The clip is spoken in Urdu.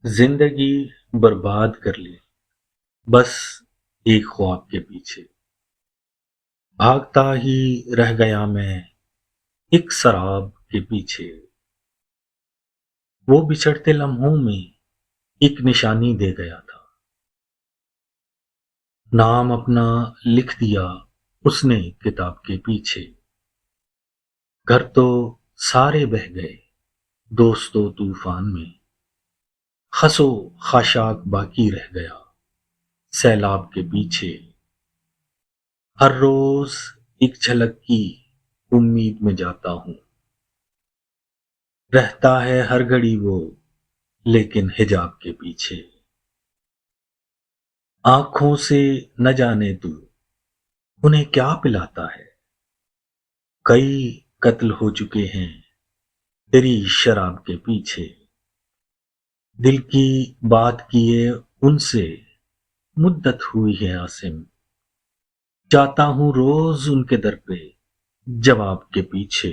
زندگی برباد کر لی بس ایک خواب کے پیچھے بھاگتا ہی رہ گیا میں ایک سراب کے پیچھے وہ بچھڑتے لمحوں میں ایک نشانی دے گیا تھا نام اپنا لکھ دیا اس نے کتاب کے پیچھے گھر تو سارے بہہ گئے دوستو طوفان میں خسو خاشاک باقی رہ گیا سیلاب کے پیچھے ہر روز ایک جھلک کی امید میں جاتا ہوں رہتا ہے ہر گھڑی وہ لیکن حجاب کے پیچھے آنکھوں سے نہ جانے تو انہیں کیا پلاتا ہے کئی قتل ہو چکے ہیں تیری شراب کے پیچھے دل کی بات کیے ان سے مدت ہوئی ہے عاصم جاتا ہوں روز ان کے در پہ جواب کے پیچھے